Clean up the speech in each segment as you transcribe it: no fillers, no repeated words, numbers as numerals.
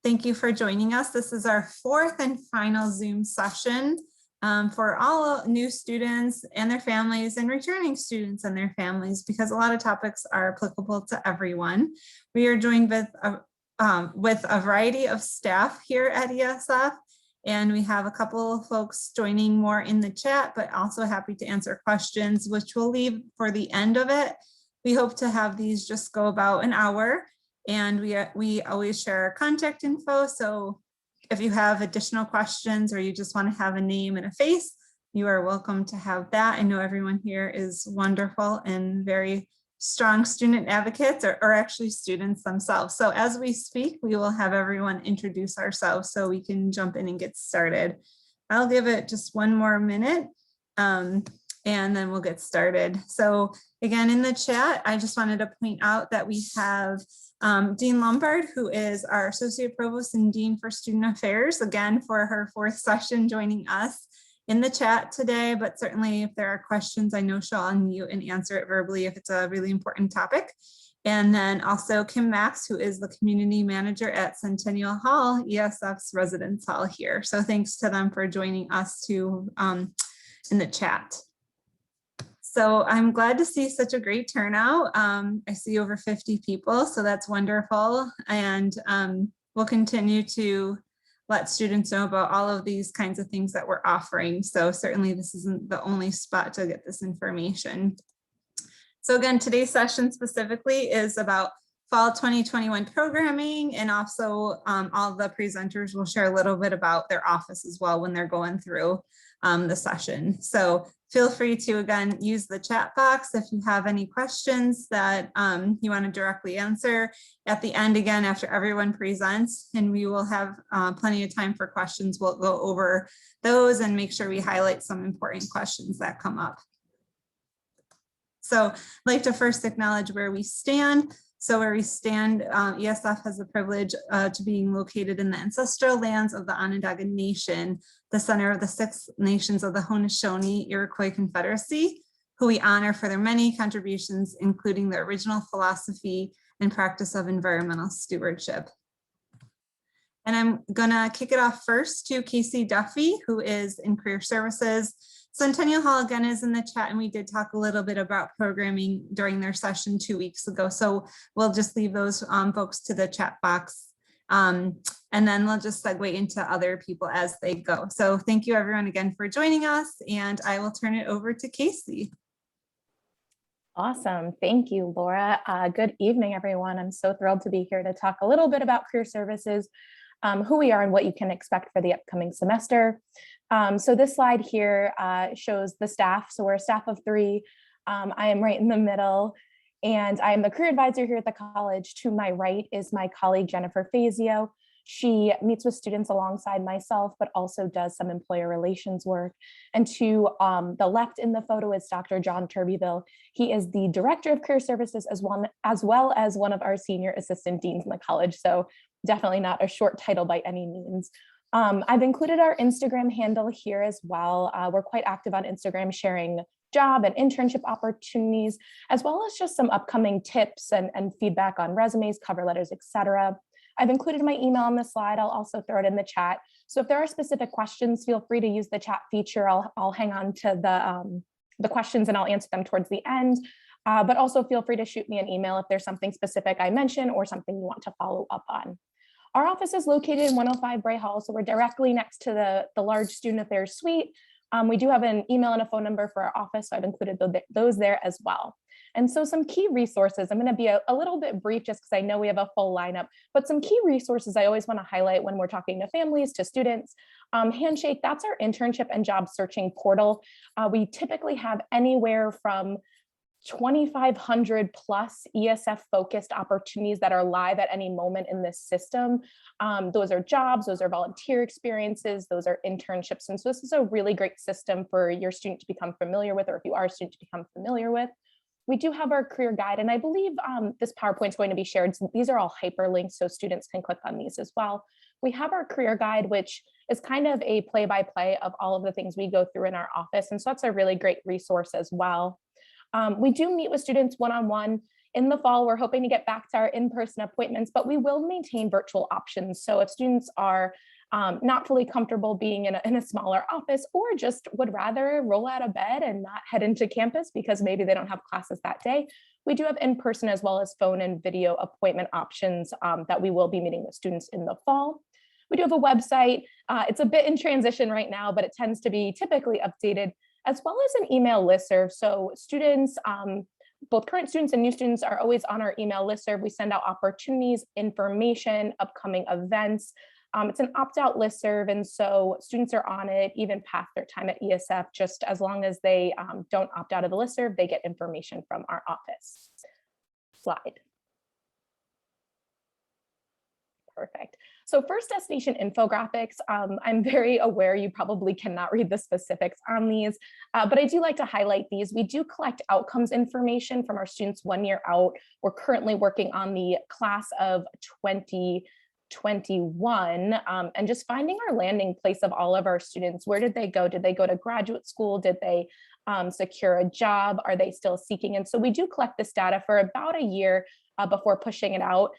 Thank you for joining us. This is our fourth and final Zoom session for all new students and their families and returning students and their families, because a lot of topics are applicable to everyone. We are joined with a variety of staff here at ESF, and we have a couple of folks joining more in the chat, but also happy to answer questions, which we'll leave for the end of it. We hope to have these just go about an hour. And we always share our contact info. So if you have additional questions or you just want to have a name and a face, you are welcome to have that. I know everyone here is wonderful and very strong student advocates or actually students themselves. So as we speak, we will have everyone introduce ourselves so we can jump in and get started. I'll give it just one more minute. And then we'll get started. So again, in the chat, I just wanted to point out that we have Dean Lombard, who is our Associate Provost and Dean for Student Affairs, again, for her fourth session, joining us in the chat today. But certainly if there are questions, I know she'll unmute and answer it verbally if it's a really important topic. And then also Kim Max, who is the Community Manager at Centennial Hall, ESF's residence hall here. So thanks to them for joining us too in the chat. So I'm glad to see such a great turnout. I see over 50 people, so that's wonderful. And we'll continue to let students know about all of these kinds of things that we're offering. So certainly this isn't the only spot to get this information. So again, today's session specifically is about fall 2021 programming, and also all the presenters will share a little bit about their office as well when they're going through the session. So feel free to, again, use the chat box if you have any questions that you want to directly answer at the end, again, after everyone presents, and we will have plenty of time for questions. We'll go over those and make sure we highlight some important questions that come up. So I'd like to first acknowledge where we stand. So where we stand, ESF has the privilege to being located in the ancestral lands of the Onondaga Nation, the center of the 6 nations of the Haudenosaunee Iroquois Confederacy, who we honor for their many contributions, including the original philosophy and practice of environmental stewardship. And I'm gonna kick it off first to Casey Duffy, who is in Career Services. Centennial Hall again is in the chat, and we did talk a little bit about programming during their session 2 weeks ago. So we'll just leave those folks to the chat box. And then we'll just segue into other people as they go. So thank you everyone again for joining us, and I will turn it over to Casey. Awesome. Thank you, Laura. Good evening, everyone. I'm so thrilled to be here to talk a little bit about Career Services, who we are and what you can expect for the upcoming semester. So this slide here shows the staff. So we're a staff of 3. I am right in the middle, and I am the career advisor here at the college. To my right is my colleague, Jennifer Fazio. She meets with students alongside myself, but also does some employer relations work. And to the left in the photo is Dr. John Turbyville. He is the director of career services as well as one of our senior assistant deans in the college. So definitely not a short title by any means. I've included our Instagram handle here as well. We're quite active on Instagram, sharing job and internship opportunities, as well as just some upcoming tips and feedback on resumes, cover letters, etc. I've included my email on the slide. I'll also throw it in the chat. So if there are specific questions, feel free to use the chat feature. I'll hang on to the questions and I'll answer them towards the end. But also feel free to shoot me an email if there's something specific I mention or something you want to follow up on. Our office is located in 105 Bray Hall, so we're directly next to the large student affairs suite. We do have an email and a phone number for our office, so I've included those there as well. And so some key resources, I'm going to be a little bit brief just because I know we have a full lineup, but some key resources I always want to highlight when we're talking to families, to students. Handshake, that's our internship and job searching portal. We typically have anywhere from 2,500 plus ESF focused opportunities that are live at any moment in this system. Those are jobs, those are volunteer experiences, those are internships. And so this is a really great system for your student to become familiar with, or if you are a student to become familiar with. We do have our career guide, and I believe this PowerPoint is going to be shared. So these are all hyperlinks, so students can click on these as well. We have our career guide, which is kind of a play-by-play of all of the things we go through in our office. And so that's a really great resource as well. We do meet with students one-on-one. In the fall, we're hoping to get back to our in-person appointments, but we will maintain virtual options. So if students are not fully comfortable being in a smaller office, or just would rather roll out of bed and not head into campus because maybe they don't have classes that day, we do have in-person as well as phone and video appointment options that we will be meeting with students in the fall. We do have a website. It's a bit in transition right now, but it tends to be typically updated, as well as an email listserv. So students, both current students and new students, are always on our email listserv. We send out opportunities, information, upcoming events. It's an opt-out listserv, and so students are on it even past their time at ESF. Just as long as they don't opt out of the listserv, they get information from our office. Slide. Perfect. So first destination infographics, I'm very aware you probably cannot read the specifics on these, but I do like to highlight these. We do collect outcomes information from our students 1 year out. We're currently working on the class of 2021 and just finding our landing place of all of our students. Where did they go? Did they go to graduate school? Did they secure a job? Are they still seeking? And so we do collect this data for about a year before pushing it out.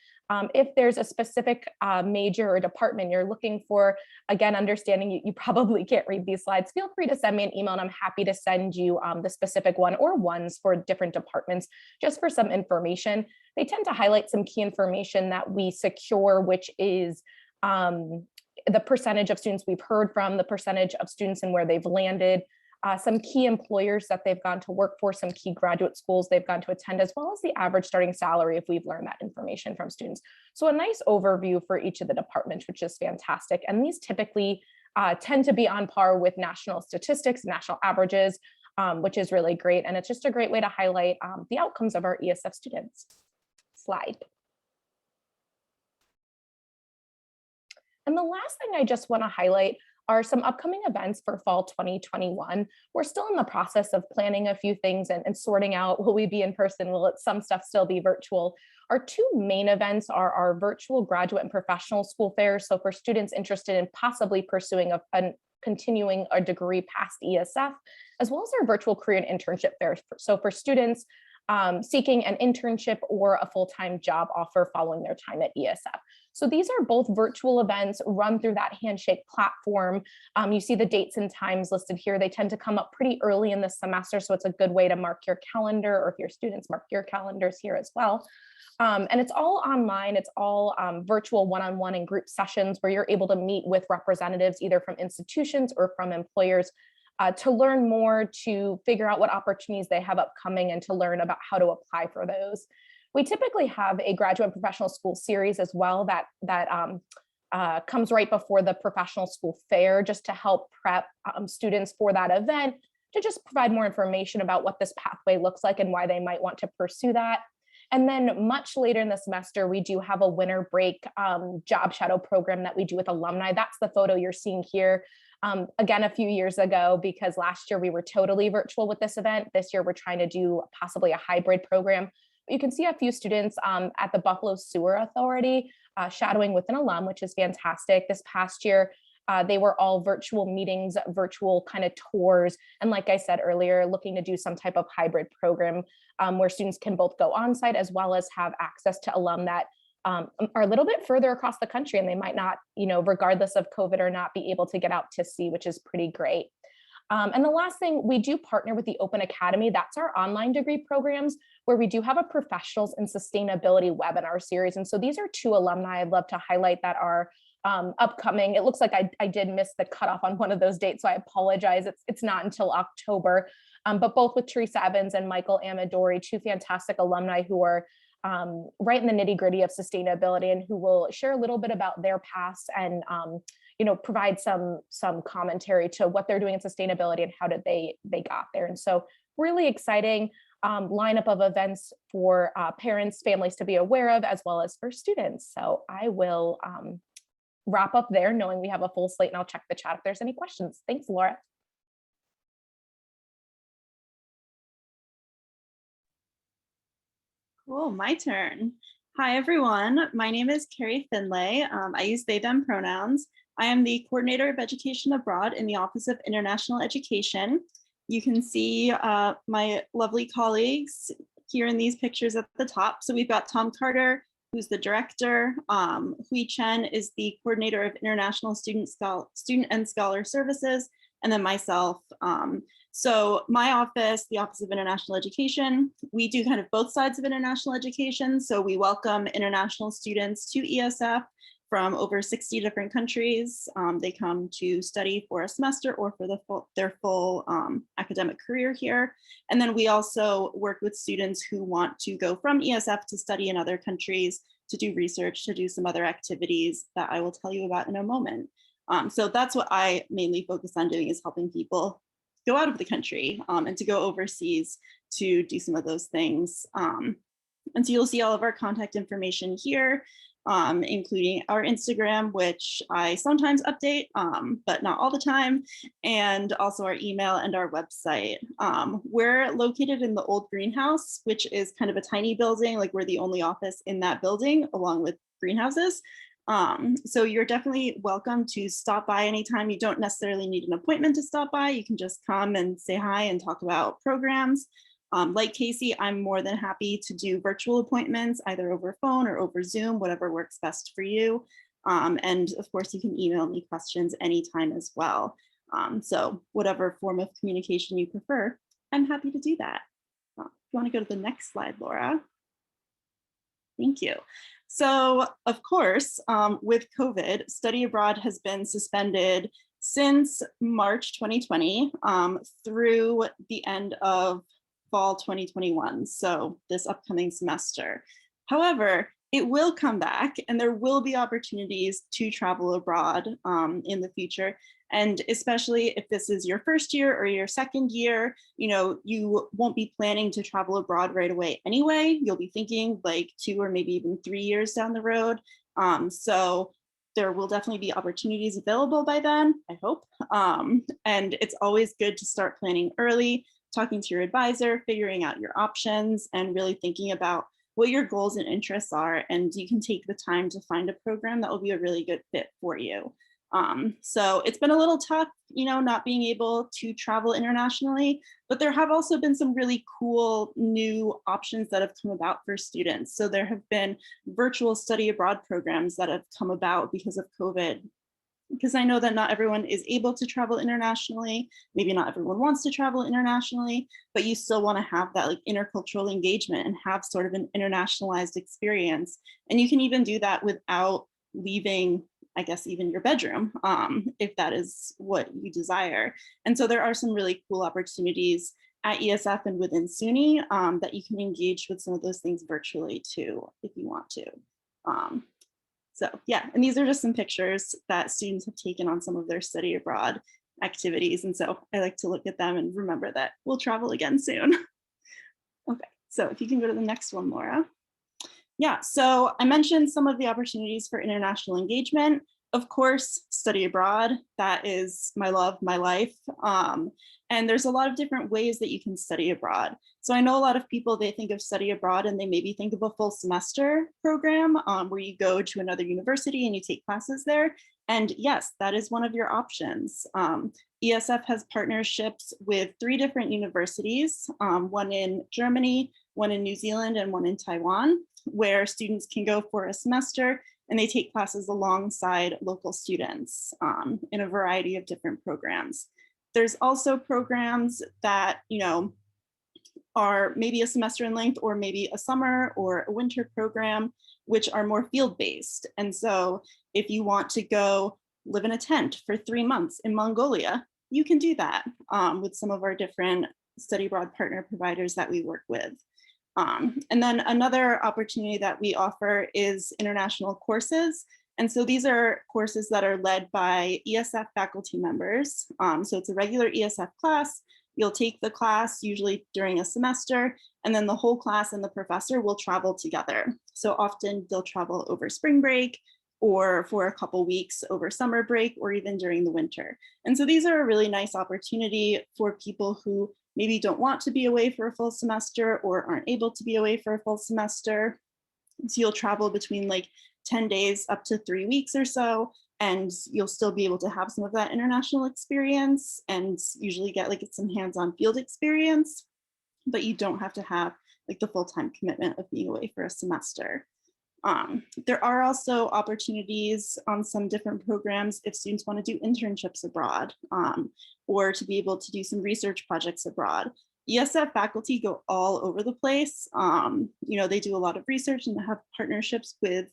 If there's a specific major or department you're looking for, again, understanding you probably can't read these slides, feel free to send me an email and I'm happy to send you the specific one or ones for different departments just for some information. They tend to highlight some key information that we secure, which is the percentage of students we've heard from, the percentage of students and where they've landed, some key employers that they've gone to work for, some key graduate schools they've gone to attend, as well as the average starting salary if we've learned that information from students. So a nice overview for each of the departments, which is fantastic. And these typically tend to be on par with national statistics, national averages, which is really great. And it's just a great way to highlight the outcomes of our ESF students. Slide. And the last thing I just want to highlight are some upcoming events for fall 2021. We're still in the process of planning a few things and sorting out, will we be in person? Will some stuff still be virtual? Our two main events are our virtual graduate and professional school fairs. So for students interested in possibly pursuing continuing a degree past ESF, as well as our virtual career and internship fairs. So for students seeking an internship or a full-time job offer following their time at ESF. So these are both virtual events run through that Handshake platform. You see the dates and times listed here. They tend to come up pretty early in the semester, so it's a good way to mark your calendar, or if your students mark your calendars here as well. And it's all online. It's all virtual one-on-one and group sessions where you're able to meet with representatives either from institutions or from employers to learn more, to figure out what opportunities they have upcoming, and to learn about how to apply for those. We typically have a graduate and professional school series as well that comes right before the professional school fair, just to help prep students for that event, to just provide more information about what this pathway looks like and why they might want to pursue that. And then much later in the semester, we do have a winter break job shadow program that we do with alumni. That's the photo you're seeing here. Again, a few years ago, because last year we were totally virtual with this event. This year we're trying to do possibly a hybrid program. But you can see a few students at the Buffalo Sewer Authority shadowing with an alum, which is fantastic. This past year, they were all virtual meetings, virtual kind of tours. And like I said earlier, looking to do some type of hybrid program where students can both go on site as well as have access to alum that are a little bit further across the country, and they might not, regardless of COVID or not, be able to get out to see, which is pretty great. And the last thing, we do partner with the Open Academy. That's our online degree programs where we do have a professionals in sustainability webinar series. And so these are two alumni I'd love to highlight that are upcoming. It looks like I did miss the cutoff on one of those dates, so I apologize. It's not until October, but both with Teresa Evans and Michael Amadori, two fantastic alumni who are right in the nitty-gritty of sustainability and who will share a little bit about their past and provide some commentary to what they're doing in sustainability and how did they got there. And so really exciting lineup of events for parents, families to be aware of, as well as for students. So I will wrap up there knowing we have a full slate, and I'll check the chat if there's any questions. Thanks, Laura. Cool, my turn. Hi, everyone. My name is Carrie Finlay. I use they, them pronouns. I am the Coordinator of Education Abroad in the Office of International Education. You can see my lovely colleagues here in these pictures at the top. So we've got Tom Carter, who's the director. Hui Chen is the coordinator of international student and scholar services, and then myself. So my office, the Office of International Education, we do kind of both sides of international education. So we welcome international students to ESF from over 60 different countries. They come to study for a semester or for their full academic career here. And then we also work with students who want to go from ESF to study in other countries, to do research, to do some other activities that I will tell you about in a moment. So that's what I mainly focus on doing, is helping people go out of the country and to go overseas to do some of those things. And so you'll see all of our contact information here, including our Instagram, which I sometimes update, but not all the time, and also our email and our website. We're located in the old greenhouse, which is kind of a tiny building, like we're the only office in that building, along with greenhouses. So you're definitely welcome to stop by anytime. You don't necessarily need an appointment to stop by. You can just come and say hi and talk about programs. Like Casey, I'm more than happy to do virtual appointments, either over phone or over Zoom, whatever works best for you. And of course, you can email me questions anytime as well. So whatever form of communication you prefer, I'm happy to do that. If you want to go to the next slide, Laura. Thank you. So of course, with COVID, study abroad has been suspended since March 2020 through the end of fall 2021, so this upcoming semester. However, it will come back and there will be opportunities to travel abroad in the future. And especially if this is your first year or your second year, you won't be planning to travel abroad right away anyway. You'll be thinking like 2 or maybe even 3 years down the road. So there will definitely be opportunities available by then, I hope. And it's always good to start planning early, talking to your advisor, figuring out your options, and really thinking about what your goals and interests are. And you can take the time to find a program that will be a really good fit for you. So it's been a little tough, not being able to travel internationally, but there have also been some really cool new options that have come about for students. So there have been virtual study abroad programs that have come about because of COVID. Because I know that not everyone is able to travel internationally. Maybe not everyone wants to travel internationally, but you still want to have that like intercultural engagement and have sort of an internationalized experience. And you can even do that without leaving, I guess, even your bedroom, if that is what you desire. And so there are some really cool opportunities at ESF and within SUNY that you can engage with some of those things virtually too, if you want to. So yeah, and these are just some pictures that students have taken on some of their study abroad activities. And so I like to look at them and remember that we'll travel again soon. Okay, so if you can go to the next one, Laura. Yeah, so I mentioned some of the opportunities for international engagement. Of course, study abroad, that is my love, my life. And there's a lot of different ways that you can study abroad. So I know a lot of people, they think of study abroad and they maybe think of a full semester program where you go to another university and you take classes there. And yes, that is one of your options. ESF has partnerships with 3 different universities, one in Germany, one in New Zealand, and one in Taiwan, where students can go for a semester and they take classes alongside local students in a variety of different programs. There's also programs that, are maybe a semester in length or maybe a summer or a winter program, which are more field-based. And so if you want to go live in a tent for 3 months in Mongolia, you can do that with some of our different study abroad partner providers that we work with. And then another opportunity that we offer is international courses. And so these are courses that are led by ESF faculty members. So it's a regular ESF class. You'll take the class usually during a semester, and then the whole class and the professor will travel together. So often they'll travel over spring break or for a couple weeks over summer break or even during the winter. And so these are a really nice opportunity for people who maybe don't want to be away for a full semester or aren't able to be away for a full semester. So you'll travel between like 10 days up to 3 weeks or so, and you'll still be able to have some of that international experience and usually get like some hands-on field experience, but you don't have to have like the full-time commitment of being away for a semester. There are also opportunities on some different programs if students want to do internships abroad, or to be able to do some research projects abroad. ESF faculty go all over the place. You know, they do a lot of research and have partnerships with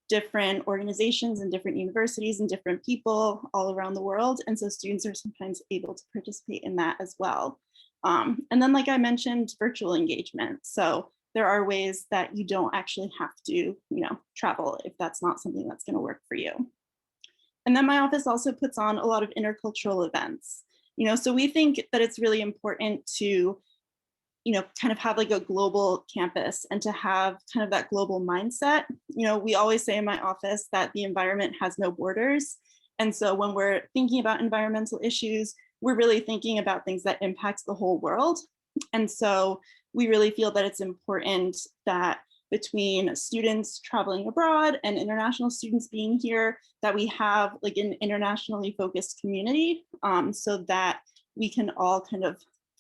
different organizations and different universities and different people all around the world. And so students are sometimes able to participate in that as well. And then, like I mentioned, virtual engagement. So there are ways that you don't actually have to, you know, travel if that's not something that's going to work for you. And then my office also puts on a lot of intercultural events. You know, so we think that it's really important to, you know, kind of have like a global campus and to have kind of that global mindset. You know, we always say in my office that the environment has no borders. And so when we're thinking about environmental issues, we're really thinking about things that impact the whole world. And so we really feel that it's important that between students traveling abroad and international students being here, that we have like an internationally focused community, so that we can all kind of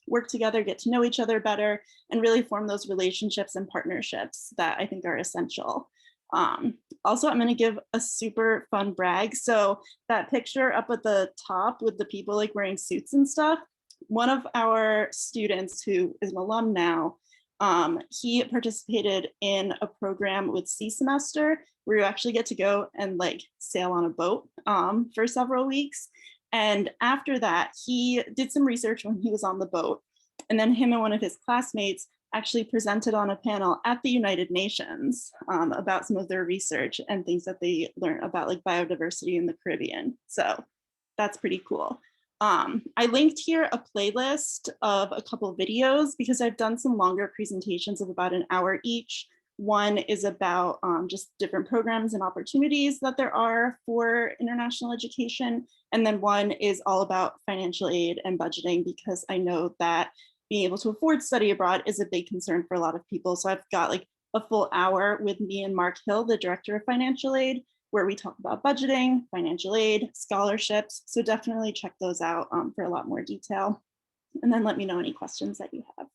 work together, get to know each other better, and really form those relationships and partnerships that I think are essential. Also, I'm going to give a super fun brag. So that picture up at the top with the people like wearing suits and stuff, one of our students who is an alum now, he participated in a program with Sea Semester where you actually get to go and like sail on a boat for several weeks. And after that, he did some research when he was on the boat. And then him and one of his classmates actually presented on a panel at the United Nations about some of their research and things that they learned about like biodiversity in the Caribbean. So that's pretty cool. I linked here a playlist of a couple videos because I've done some longer presentations of about an hour each. One is about just different programs and opportunities that there are for international education. And then one is all about financial aid and budgeting, because I know that being able to afford study abroad is a big concern for a lot of people. So I've got like a full hour with me and Mark Hill, the director of financial aid, where we talk about budgeting, financial aid, scholarships. So definitely check those out for a lot more detail. And then let me know any questions that you have.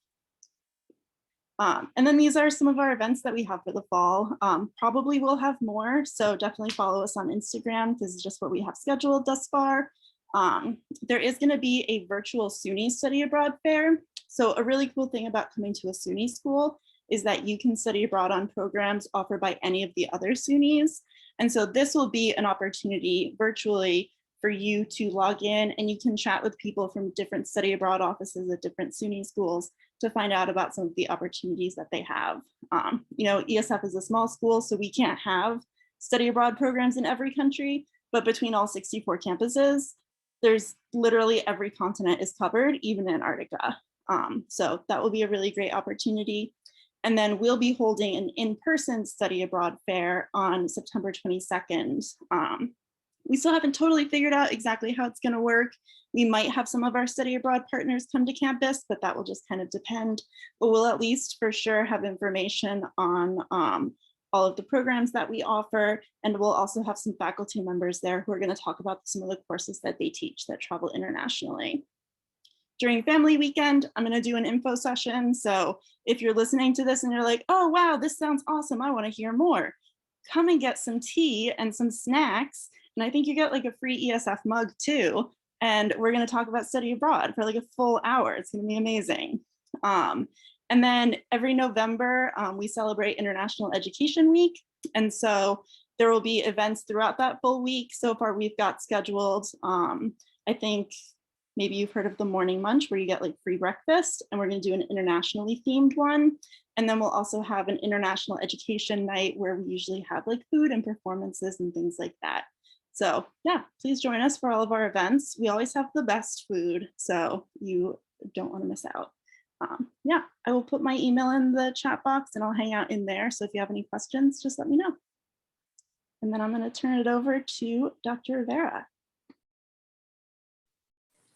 And then these are some of our events that we have for the fall. Probably we'll have more, so definitely follow us on Instagram. This is just what we have scheduled thus far. There is going to be a virtual SUNY study abroad fair. So a really cool thing about coming to a SUNY school is that you can study abroad on programs offered by any of the other SUNYs. And so this will be an opportunity virtually for you to log in, and you can chat with people from different study abroad offices at different SUNY schools to find out about some of the opportunities that they have. You know, ESF is a small school, so we can't have study abroad programs in every country, but between all 64 campuses, there's literally every continent is covered, even Antarctica. So that will be a really great opportunity. And then we'll be holding an in-person study abroad fair on September 22nd. We still haven't totally figured out exactly how it's going to work. We might have some of our study abroad partners come to campus, but that will just kind of depend. But we'll at least for sure have information on all of the programs that we offer. And we'll also have some faculty members there who are going to talk about some of the courses that they teach that travel internationally. During family weekend, I'm going to do an info session. So if you're listening to this and you're like, oh, wow, this sounds awesome, I want to hear more, come and get some tea and some snacks. And I think you get like a free ESF mug too. And we're going to talk about study abroad for like a full hour. It's going to be amazing. And then every November, we celebrate International Education Week. And so there will be events throughout that full week. So far, we've got scheduled, I think maybe you've heard of the Morning Munch, where you get like free breakfast, and we're going to do an internationally themed one. And then we'll also have an international education night where we usually have like food and performances and things like that. So yeah, please join us for all of our events. We always have the best food, so you don't want to miss out. Yeah, I will put my email in the chat box and I'll hang out in there. So if you have any questions, just let me know. And then I'm going to turn it over to Dr. Rivera.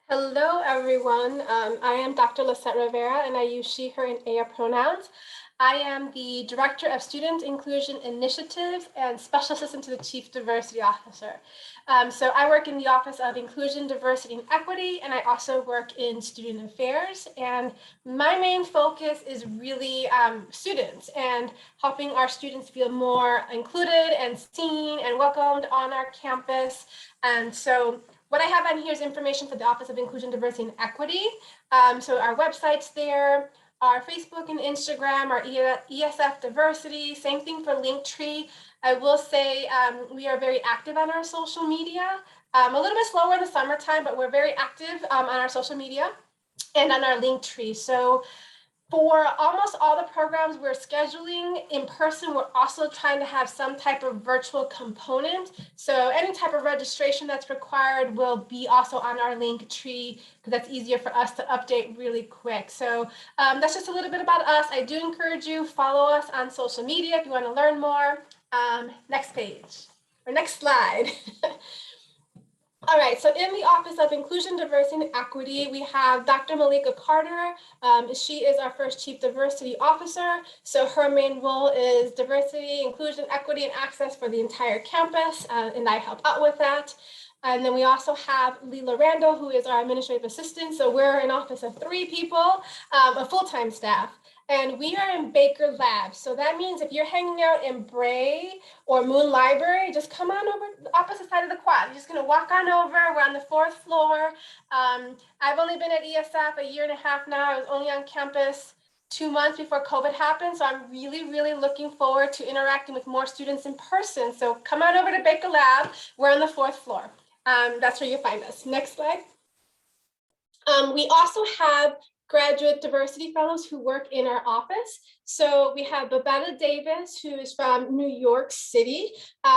Hello, everyone. I am Dr. Lisette Rivera, and I use she, her, and aya pronouns. I am the Director of Student Inclusion Initiatives and Special Assistant to the Chief Diversity Officer. So I work in the Office of Inclusion, Diversity, and Equity, and I also work in Student Affairs. And my main focus is really students and helping our students feel more included and seen and welcomed on our campus. And so what I have on here is information for the Office of Inclusion, Diversity, and Equity. So our website's there, our Facebook and Instagram, our ESF diversity, same thing for Linktree. I will say we are very active on our social media, a little bit slower in the summertime, but we're very active on our social media and on our Linktree. So for almost all the programs we're scheduling in person, we're also trying to have some type of virtual component. So any type of registration that's required will be also on our Linktree, because that's easier for us to update really quick. So that's just a little bit about us. I do encourage you, follow us on social media if you want to learn more. Next page, or next slide. All right, so in the Office of Inclusion, Diversity, and Equity, we have Dr. Malika Carter. She is our first Chief Diversity Officer. So her main role is diversity, inclusion, equity, and access for the entire campus, and I help out with that. And then we also have Leela Randall, who is our administrative assistant. So we're an office of 3 people, a full-time staff. And we are in Baker Lab. So that means if you're hanging out in Bray or Moon Library, just come on over the opposite side of the quad. You're just gonna walk on over. We're on the 4th floor. I've only been at ESF a year and a half now. I was only on campus 2 months before COVID happened. So I'm really, really looking forward to interacting with more students in person. So come on over to Baker Lab. We're on the 4th floor. That's where you'll find us. Next slide. We also have graduate diversity fellows who work in our office. So we have Babetta Davis, who is from New York City.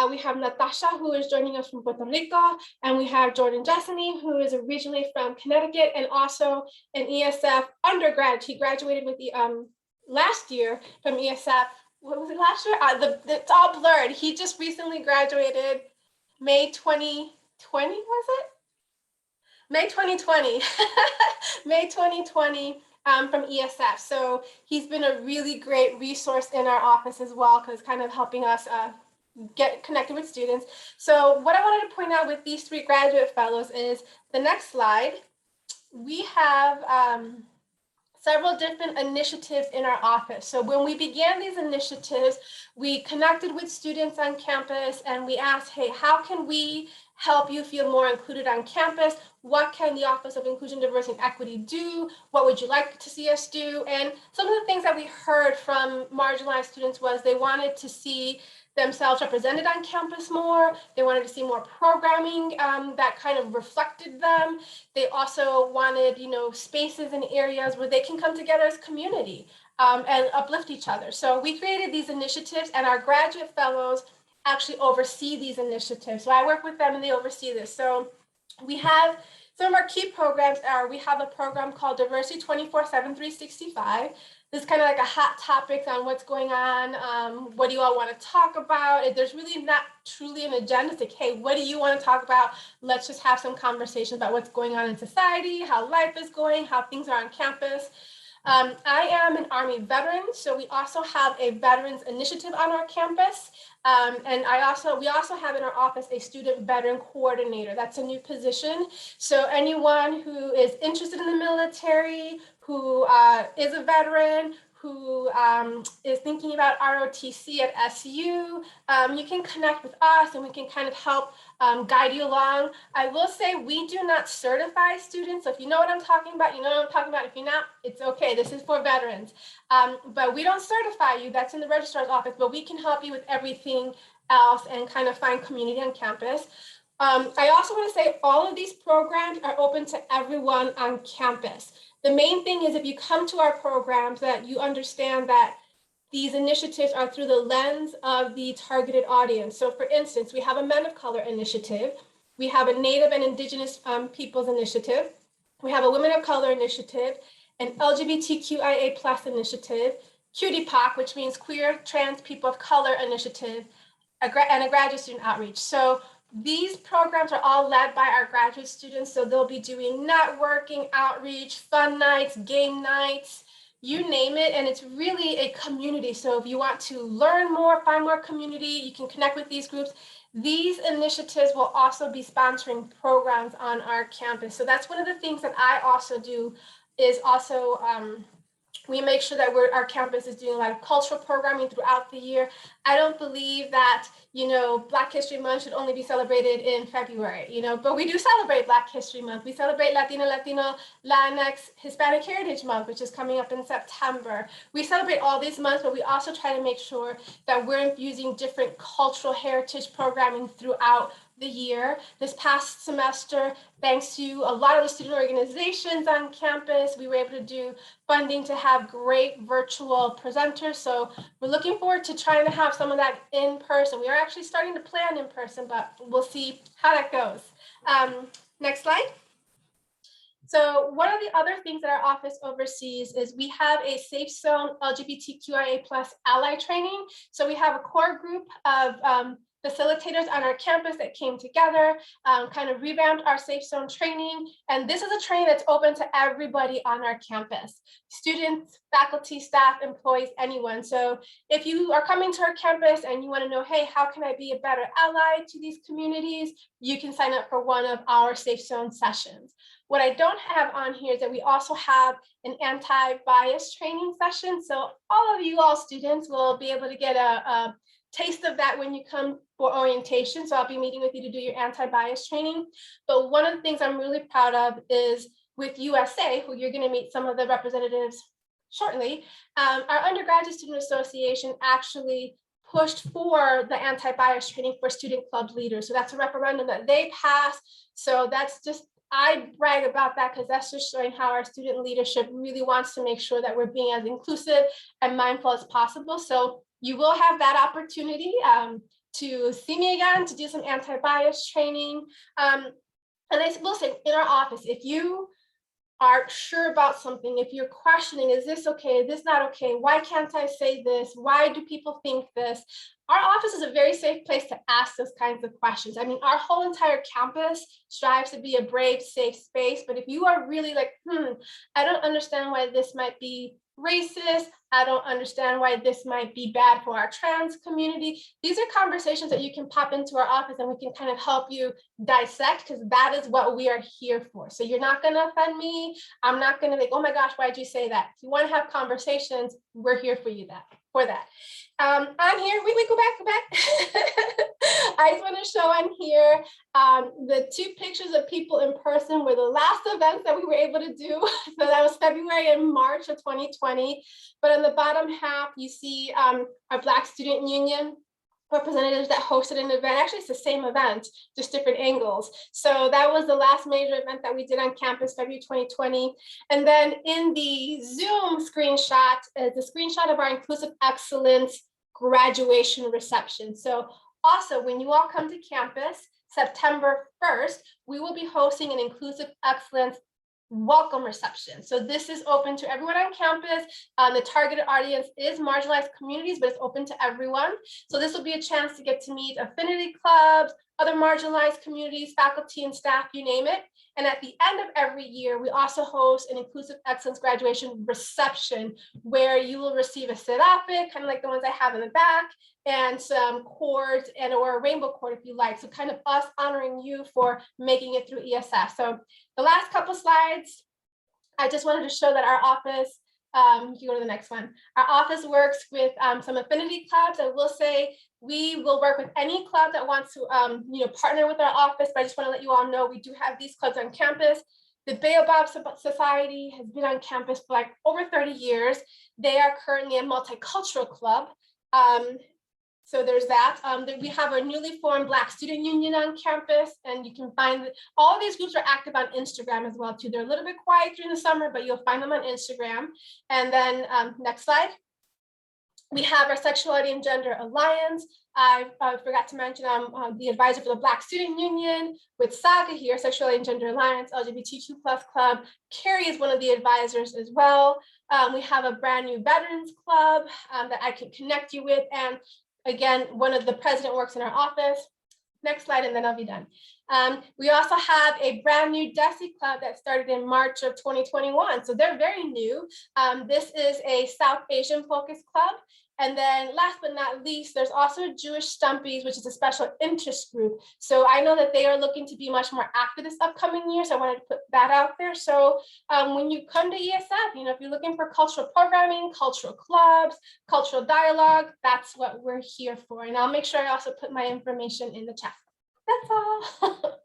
We have Natasha, who is joining us from Puerto Rico. And we have Jordan Jessamy, who is originally from Connecticut and also an ESF undergrad. He graduated with the last year from ESF. What was it last year? It's all blurred. He just recently graduated May 2020, was it? May 2020, May 2020 from ESF. So he's been a really great resource in our office as well, because kind of helping us get connected with students. So what I wanted to point out with these 3 graduate fellows is the next slide. We have several different initiatives in our office. So when we began these initiatives, we connected with students on campus and we asked, hey, how can we help you feel more included on campus? What can the Office of Inclusion, Diversity, and Equity do? What would you like to see us do? And some of the things that we heard from marginalized students was they wanted to see themselves represented on campus more. They wanted to see more programming that kind of reflected them. They also wanted, spaces and areas where they can come together as community and uplift each other. So we created these initiatives, and our graduate fellows actually oversee these initiatives. So I work with them and they oversee this. So we have some of our key programs we have a program called Diversity 24/7 365. This is kind of like a hot topics on what's going on. What do you all want to talk about? There's really not truly an agenda. It's like, hey, what do you want to talk about? Let's just have some conversations about what's going on in society, how life is going, how things are on campus. I am an Army veteran, so we also have a Veterans Initiative on our campus. And we also have in our office a Student Veteran Coordinator. That's a new position. So anyone who is interested in the military, who is a veteran, who is thinking about ROTC at SU, you can connect with us and we can kind of help guide you along. I will say we do not certify students. So if you know what I'm talking about, you know what I'm talking about. If you're not, it's okay. This is for veterans. But we don't certify you. That's in the registrar's office, but we can help you with everything else and kind of find community on campus. I also want to say all of these programs are open to everyone on campus. The main thing is if you come to our programs that you understand that these initiatives are through the lens of the targeted audience. So for instance, we have a Men of Color initiative. We have a Native and Indigenous Peoples initiative. We have a Women of Color initiative, an LGBTQIA+ initiative, QTPOC, which means Queer, Trans, People of Color initiative, and a graduate student outreach. So these programs are all led by our graduate students. So they'll be doing networking, outreach, fun nights, game nights, you name it, and it's really a community. So if you want to learn more, find more community, you can connect with these groups. These initiatives will also be sponsoring programs on our campus. So that's one of the things that I also do, is also we make sure that our campus is doing a lot of cultural programming throughout the year. I don't believe that, Black History Month should only be celebrated in February, but we do celebrate Black History Month. We celebrate Latino, Latinx, Hispanic Heritage Month, which is coming up in September. We celebrate all these months, but we also try to make sure that we're infusing different cultural heritage programming throughout the year. This past semester, thanks to a lot of the student organizations on campus, we were able to do funding to have great virtual presenters. So we're looking forward to trying to have some of that in person. We are actually starting to plan in person, but we'll see how that goes. Next slide. So one of the other things that our office oversees is we have a Safe Zone LGBTQIA+ ally training. So we have a core group of facilitators on our campus that came together, kind of revamped our Safe Zone training. And this is a training that's open to everybody on our campus, students, faculty, staff, employees, anyone. So if you are coming to our campus and you want to know, hey, how can I be a better ally to these communities? You can sign up for one of our Safe Zone sessions. What I don't have on here is that we also have an anti-bias training session. So all of you all students will be able to get a taste of that when you come for orientation. So I'll be meeting with you to do your anti-bias training. But one of the things I'm really proud of is with USA, who you're going to meet some of the representatives shortly, our Undergraduate Student Association actually pushed for the anti-bias training for student club leaders. So that's a referendum that they passed. So that's just, I brag about that because that's just showing how our student leadership really wants to make sure that we're being as inclusive and mindful as possible. So you will have that opportunity to see me again, to do some anti-bias training. And I will say, in our office, if you are sure about something, if you're questioning, is this okay, is this not okay, why can't I say this, why do people think this, our office is a very safe place to ask those kinds of questions. I mean, our whole entire campus strives to be a brave, safe space, but if you are really like, I don't understand why this might be racist, I don't understand why this might be bad for our trans community. These are conversations that you can pop into our office and we can kind of help you dissect, because that is what we are here for. So you're not going to offend me. I'm not going to like, oh my gosh, why'd you say that? If you want to have conversations, we're here for you for that. On here, we go back. I just want to show on here the two pictures of people in person were the last events that we were able to do. So that was February and March of 2020. But on the bottom half, you see our Black Student Union representatives that hosted an event. Actually, it's the same event, just different angles. So that was the last major event that we did on campus, February 2020. And then in the Zoom screenshot is the screenshot of our Inclusive Excellence graduation reception. So also, when you all come to campus, September 1st, we will be hosting an Inclusive Excellence welcome reception. So this is open to everyone on campus. The targeted audience is marginalized communities, but it's open to everyone. So this will be a chance to get to meet affinity clubs, other marginalized communities, faculty and staff, you name it. And at the end of every year, we also host an Inclusive Excellence graduation reception where you will receive a seraphic, kind of like the ones I have in the back, and some cords and or a rainbow cord if you like. So kind of us honoring you for making it through ESF. So the last couple slides, I just wanted to show that our office, you go to the next one. Our office works with some affinity clubs. I will say we will work with any club that wants to partner with our office, but I just want to let you all know we do have these clubs on campus. The Baobab Society has been on campus for like over 30 years. They are currently a multicultural club. So there's that. We have a newly formed Black Student Union on campus, and you can find all of these groups are active on Instagram as well too. They're a little bit quiet during the summer, but you'll find them on Instagram. And then next slide. We have our Sexuality and Gender Alliance. I forgot to mention I'm the advisor for the Black Student Union with Saga here, Sexuality and Gender Alliance, LGBTQ+ club. Carrie is one of the advisors as well. We have a brand new Veterans Club that I can connect you with. And again, one of the president works in our office. Next slide, and then I'll be done. We also have a brand new DESI club that started in March of 2021. So they're very new. This is a South Asian focused club. And then last but not least, there's also Jewish Stumpies, which is a special interest group. So I know that they are looking to be much more active this upcoming year. So I wanted to put that out there. So when you come to ESF, you know, if you're looking for cultural programming, cultural clubs, cultural dialogue, that's what we're here for. And I'll make sure I also put my information in the chat. That's all.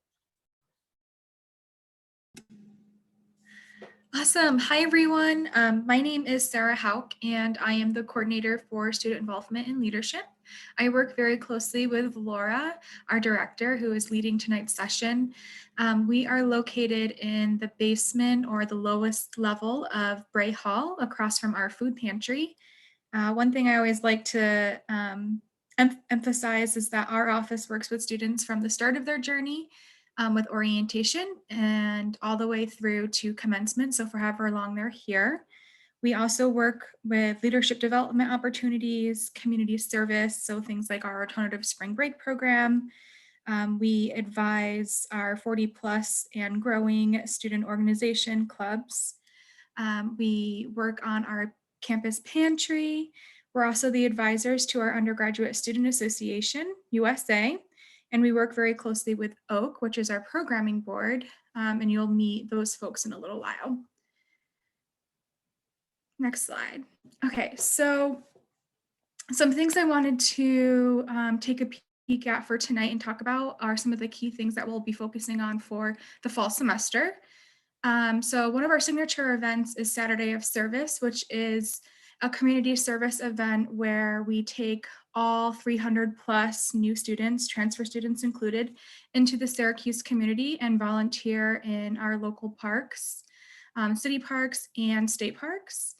Awesome. Hi, everyone. My name is Sarah Hauk, and I am the coordinator for student involvement and leadership. I work very closely with Laura, our director, who is leading tonight's session. We are located in the basement or the lowest level of Bray Hall across from our food pantry. One thing I always like to emphasize is that our office works with students from the start of their journey with orientation and all the way through to commencement, so for however long they're here. We also work with leadership development opportunities, community service, so things like our alternative spring break program. We advise our 40 plus and growing student organization clubs. We work on our campus pantry. We're also the advisors to our Undergraduate Student Association, USA. And we work very closely with OAK, which is our programming board, and you'll meet those folks in a little while. Next slide. Okay, so some things I wanted to take a peek at for tonight and talk about are some of the key things that we'll be focusing on for the fall semester. So one of our signature events is Saturday of Service, which is a community service event where we take all 300 plus new students, transfer students included, into the Syracuse community and volunteer in our local parks, city parks and state parks.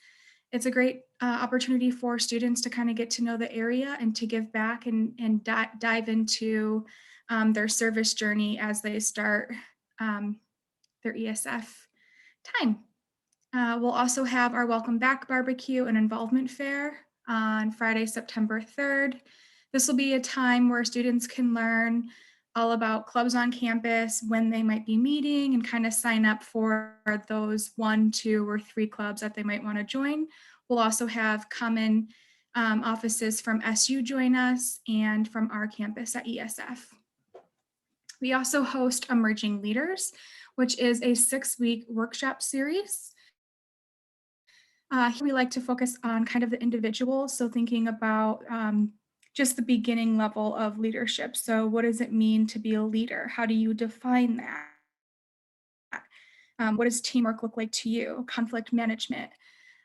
It's a great opportunity for students to kind of get to know the area and to give back and dive into their service journey as they start their ESF time. We'll also have our Welcome Back barbecue and involvement fair on Friday, September 3rd. This will be a time where students can learn all about clubs on campus, when they might be meeting, and kind of sign up for those 1, 2, or 3 clubs that they might want to join. We'll also have common offices from SU join us and from our campus at ESF. We also host Emerging Leaders, which is a 6-week workshop series. Here we like to focus on kind of the individual, so thinking about just the beginning level of leadership. So what does it mean to be a leader? How do you define that? What does teamwork look like to you? Conflict management.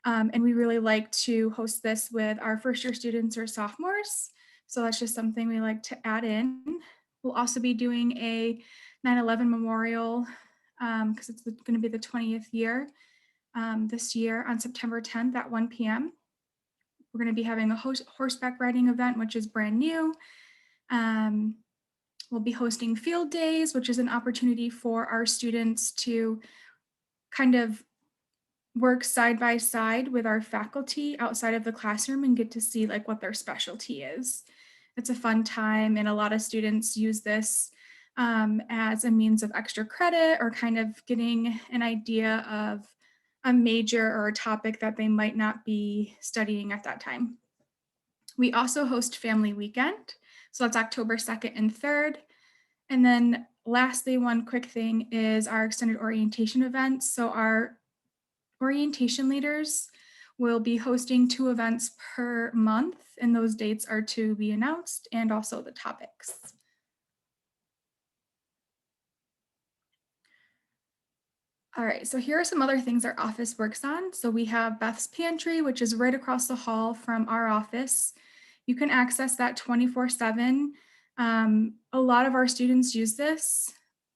And we really like to host this with our first year students or sophomores. So that's just something we like to add in. We'll also be doing a 9/11 memorial because it's going to be the 20th year this year on September 10th at 1 p.m. We're going to be having a horseback riding event, which is brand new. We'll be hosting field days, which is an opportunity for our students to kind of work side by side with our faculty outside of the classroom and get to see like what their specialty is. It's a fun time, and a lot of students use this as a means of extra credit or kind of getting an idea of a major or a topic that they might not be studying at that time. We also host Family Weekend. So that's October 2nd and 3rd. And then lastly, one quick thing is our extended orientation events. So our orientation leaders will be hosting 2 events per month, and those dates are to be announced, and also the topics. All right, so here are some other things our office works on. So we have Beth's Pantry, which is right across the hall from our office. You can access that 24/7. A lot of our students use this.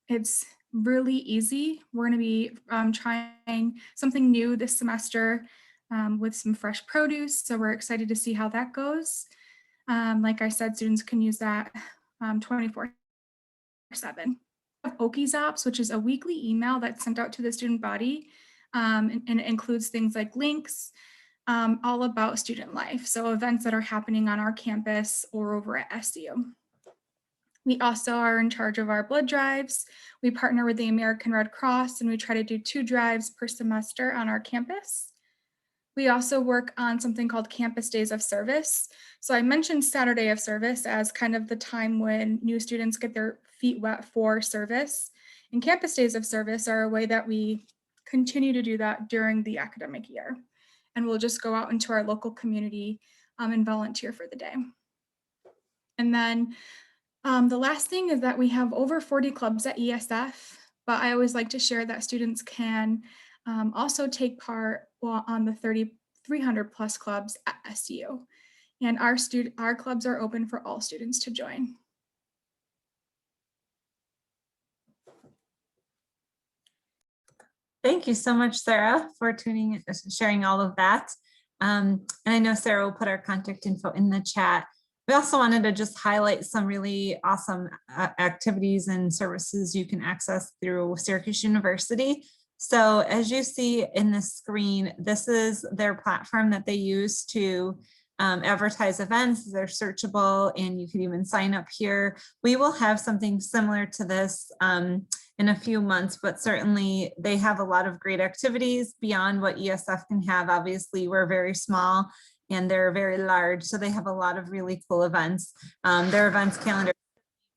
It's really easy. We're going to be trying something new this semester with some fresh produce. So we're excited to see how that goes. Like I said, students can use that 24/7. Okizops, which is a weekly email that's sent out to the student body, and it includes things like links, all about student life. So events that are happening on our campus or over at SU. We also are in charge of our blood drives. We partner with the American Red Cross, and we try to do 2 drives per semester on our campus. We also work on something called Campus Days of Service. So I mentioned Saturday of Service as kind of the time when new students get their feet wet for service. And Campus Days of Service are a way that we continue to do that during the academic year. And we'll just go out into our local community and volunteer for the day. And then the last thing is that we have over 40 clubs at ESF, but I always like to share that students can also take part on the 300 plus clubs at SU. And our clubs are open for all students to join. Thank you so much, Sarah, for sharing all of that. And I know Sarah will put our contact info in the chat. We also wanted to just highlight some really awesome activities and services you can access through Syracuse University. So as you see in the screen, this is their platform that they use to advertise events. They're searchable, and you can even sign up here. We will have something similar to this in a few months, but certainly they have a lot of great activities beyond what ESF can have. Obviously, we're very small and they're very large, so they have a lot of really cool events. Their events calendar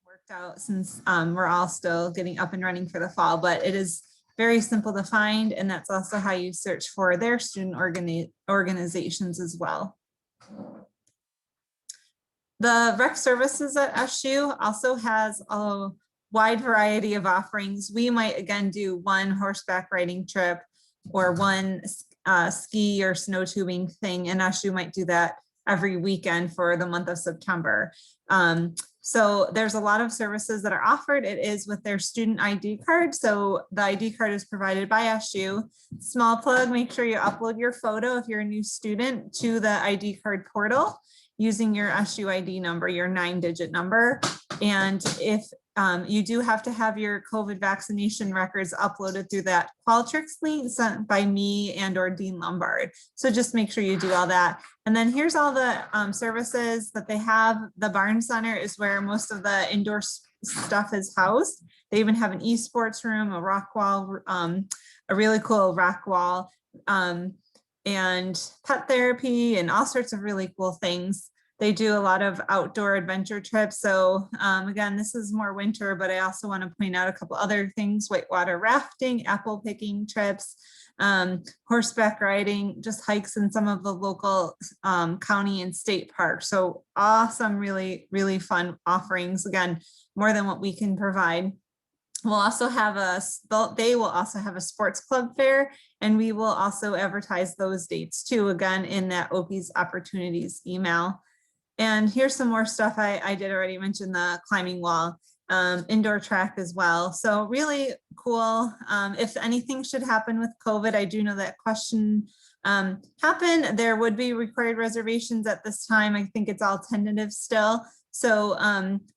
worked out since we're all still getting up and running for the fall, but it is very simple to find, and that's also how you search for their student organizations as well. The rec services at SU also has a wide variety of offerings. We might again do one horseback riding trip or one ski or snow tubing thing, and SU might do that every weekend for the month of September. So there's a lot of services that are offered. It is with their student ID card. So the ID card is provided by SU. Small plug, make sure you upload your photo if you're a new student to the ID card portal using your SU ID number, your 9-digit number. And if you do have to have your COVID vaccination records uploaded through that Qualtrics link sent by me and or Dean Lombard. So just make sure you do all that. And then here's all the services that they have. The Barn Center is where most of the indoor stuff is housed. They even have an esports room, a rock wall, a really cool rock wall, and pet therapy and all sorts of really cool things. They do a lot of outdoor adventure trips. So again, this is more winter, but I also want to point out a couple other things: whitewater rafting, apple picking trips, horseback riding, just hikes in some of the local county and state parks. So awesome, really, really fun offerings. Again, more than what we can provide. We'll also have they will also have a sports club fair, and we will also advertise those dates too, again, in that OPI's opportunities email. And here's some more stuff I did already mention: the climbing wall, indoor track as well. So really cool. If anything should happen with COVID, I do know that question happened. There would be required reservations at this time. I think it's all tentative still. So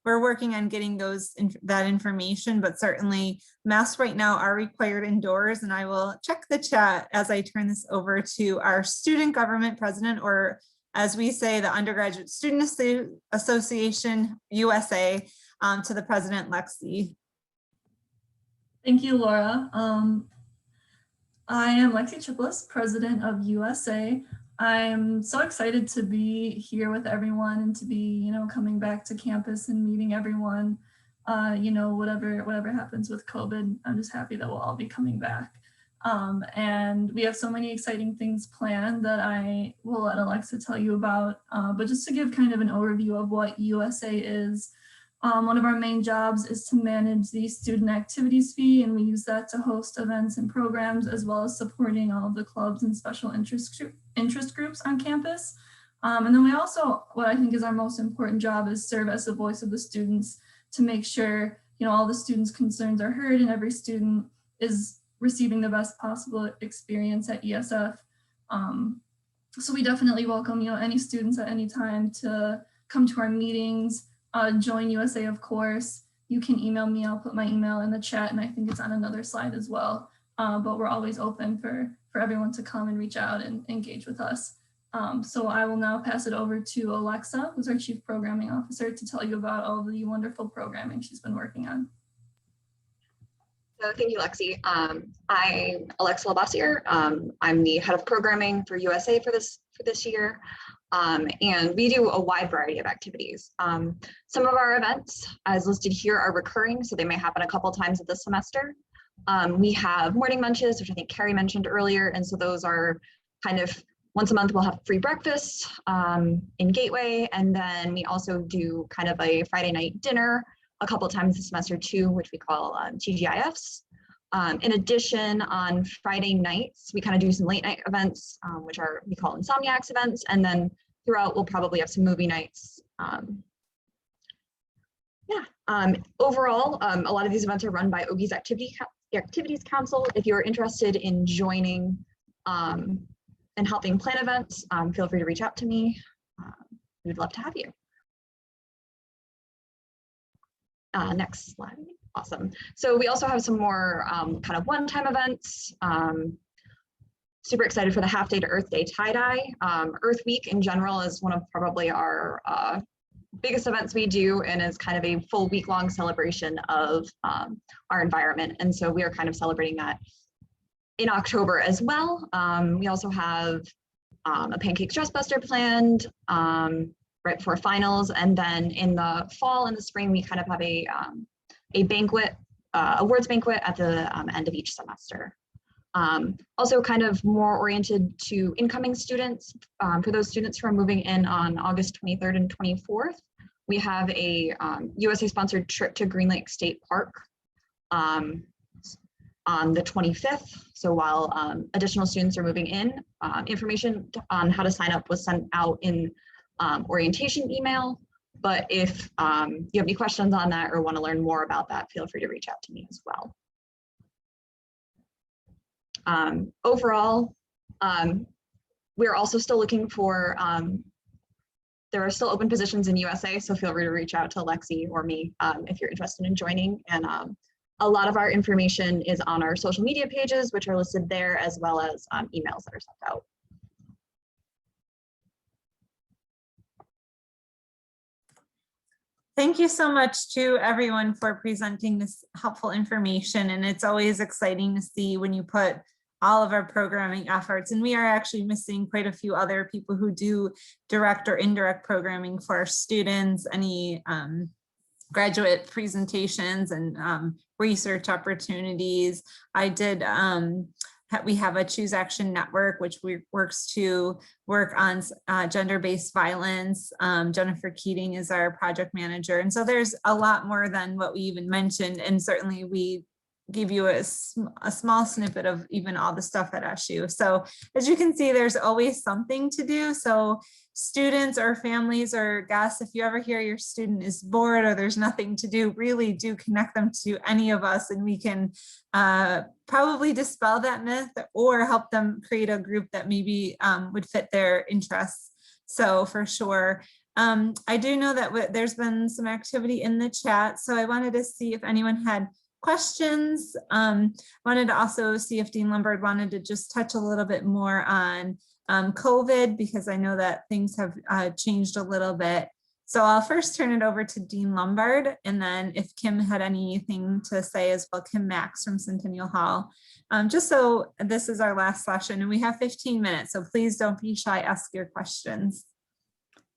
we're working on getting that information, but certainly masks right now are required indoors. And I will check the chat as I turn this over to our student government president, or as we say, the Undergraduate Student Association USA, to the president, Lexi. Thank you, Laura. I am Lexi Chiplis, president of USA. I'm so excited to be here with everyone and to be, coming back to campus and meeting everyone. Whatever happens with COVID, I'm just happy that we'll all be coming back. And we have so many exciting things planned that I will let Alexa tell you about. But just to give kind of an overview of what USA is, one of our main jobs is to manage the student activities fee, and we use that to host events and programs, as well as supporting all of the clubs and special interest groups on campus. And then we also, what I think is our most important job, is serve as the voice of the students to make sure, all the students' concerns are heard and every student is receiving the best possible experience at ESF. So we definitely welcome, any students at any time to come to our meetings, join USA, of course. You can email me, I'll put my email in the chat, and I think it's on another slide as well. But we're always open for everyone to come and reach out and engage with us. So I will now pass it over to Alexa, who's our Chief Programming Officer, to tell you about all the wonderful programming she's been working on. So thank you, Lexi. I'm Alexa Labassier. I'm the head of programming for USA for this year. And we do a wide variety of activities. Some of our events, as listed here, are recurring, so they may happen a couple times of the semester. We have morning lunches, which I think Carrie mentioned earlier, and so those are kind of once a month we'll have free breakfast in Gateway, and then we also do kind of a Friday night dinner a couple times this semester too, which we call TGIFs. In addition, on Friday nights, we kind of do some late night events, which we call Insomniacs events, and then throughout we'll probably have some movie nights. Overall, a lot of these events are run by OGI's Activities Council. If you're interested in joining and helping plan events, feel free to reach out to me. We'd love to have you. Next slide. Awesome. So we also have some more kind of one-time events. Super excited for the Half Day to Earth Day tie-dye. Earth Week in general is one of probably our biggest events we do, and is kind of a full week-long celebration of our environment. And so we are kind of celebrating that in October as well. We also have a Pancakes Dress Buster planned right before finals, and then in the fall and the spring we kind of have a banquet, awards banquet at the end of each semester. Also kind of more oriented to incoming students. For those students who are moving in on August 23rd and 24th, we have a USA sponsored trip to Green Lake State Park on the 25th. So while additional students are moving in, information on how to sign up was sent out in orientation email. But if you have any questions on that or want to learn more about that, feel free to reach out to me as well. Overall, we're also still looking for, there are still open positions in USA, so feel free to reach out to Lexi or me if you're interested in joining. And a lot of our information is on our social media pages, which are listed there, as well as emails that are sent out. Thank you so much to everyone for presenting this helpful information. And it's always exciting to see when you put all of our programming efforts, and we are actually missing quite a few other people who do direct or indirect programming for our students, any graduate presentations and research opportunities. We have a Choose Action Network, which works on gender-based violence. Jennifer Keating is our project manager. And so there's a lot more than what we even mentioned. And certainly we give you a small snippet of even all the stuff at SU. So as you can see, there's always something to do. So students or families or guests, if you ever hear your student is bored or there's nothing to do, really do connect them to any of us, and we can probably dispel that myth or help them create a group that maybe would fit their interests. So for sure. I do know that there's been some activity in the chat, so I wanted to see if anyone had questions. Wanted to also see if Dean Lombard wanted to just touch a little bit more on COVID, because I know that things have changed a little bit. So I'll first turn it over to Dean Lombard, and then if Kim had anything to say as well, Kim Max from Centennial Hall. Just so this is our last session and we have 15 minutes, so please don't be shy, ask your questions.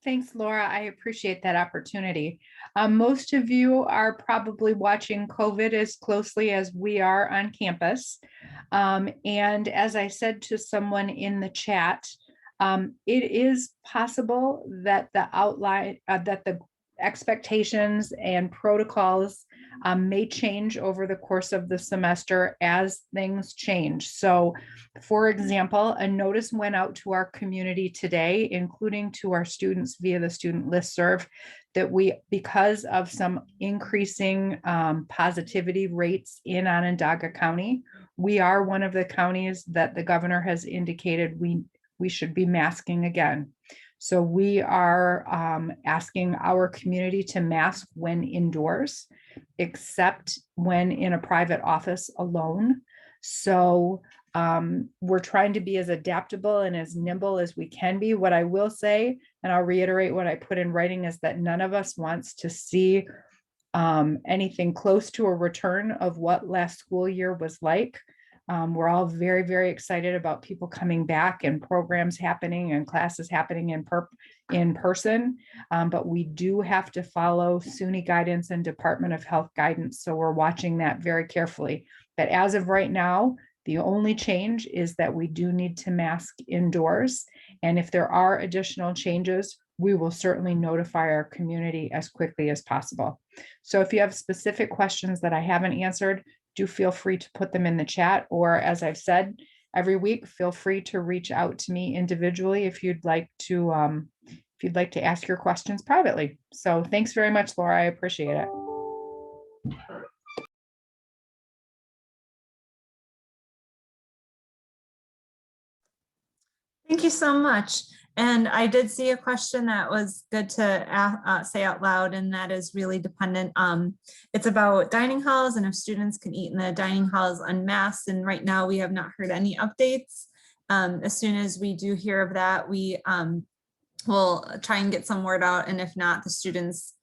Thanks, Laura. I appreciate that opportunity. Most of you are probably watching COVID as closely as we are on campus. And as I said to someone in the chat, it is possible that the expectations and protocols may change over the course of the semester as things change. So, for example, a notice went out to our community today, including to our students via the student listserv, that because of some increasing positivity rates in Onondaga County, we are one of the counties that the governor has indicated we should be masking again. So we are asking our community to mask when indoors, except when in a private office alone. So We're trying to be as adaptable and as nimble as we can be. What I will say, and I'll reiterate what I put in writing, is that none of us wants to see anything close to a return of what last school year was like. We're all very, very excited about people coming back and programs happening and classes happening in person. But we do have to follow SUNY guidance and Department of Health guidance. So we're watching that very carefully. But as of right now, the only change is that we do need to mask indoors. And if there are additional changes, we will certainly notify our community as quickly as possible. So if you have specific questions that I haven't answered, do feel free to put them in the chat, or as I've said, every week, feel free to reach out to me individually if you'd like to ask your questions privately. So thanks very much, Laura. I appreciate it. Thank you so much. And I did see a question that was good to say out loud, and that is really dependent. It's about dining halls and if students can eat in the dining halls unmasked. And right now we have not heard any updates. As soon as we do hear of that, we will try and get some word out. And if not, the students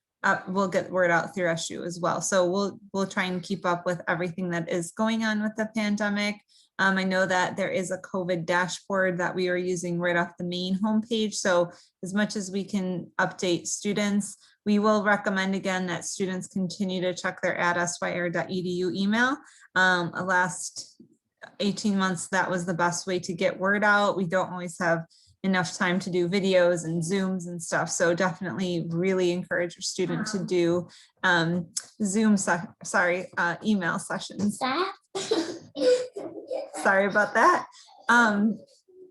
will get word out through SU as well. So we'll try and keep up with everything that is going on with the pandemic. I know that there is a COVID dashboard that we are using right off the main homepage. So as much as we can update students, we will recommend again that students continue to check their @syr.edu email. Last 18 months, that was the best way to get word out. We don't always have enough time to do videos and Zooms and stuff. So definitely really encourage your student to do email sessions. Sorry about that.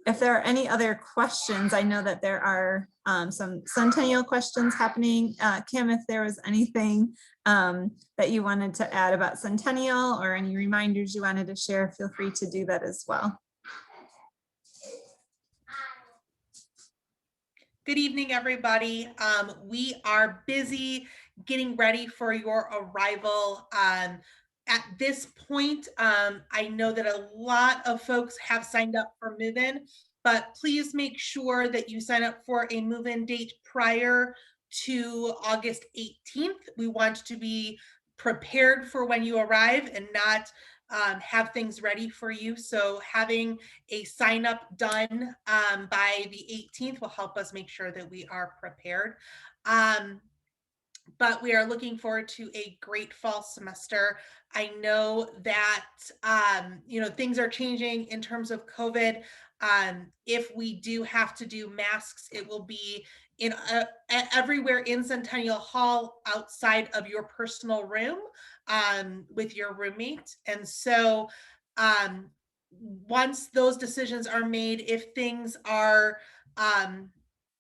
If there are any other questions, I know that there are some Centennial questions happening. Kim, if there was anything that you wanted to add about Centennial or any reminders you wanted to share, feel free to do that as well. Good evening, everybody. We are busy getting ready for your arrival. At this point, I know that a lot of folks have signed up for move-in, but please make sure that you sign up for a move-in date prior to August 18th. We want to be prepared for when you arrive and not have things ready for you. So having a sign up done by the 18th will help us make sure that we are prepared. But we are looking forward to a great fall semester. I know that, things are changing in terms of COVID. If we do have to do masks, it will be in everywhere in Centennial Hall outside of your personal room with your roommate. And so once those decisions are made, if things are,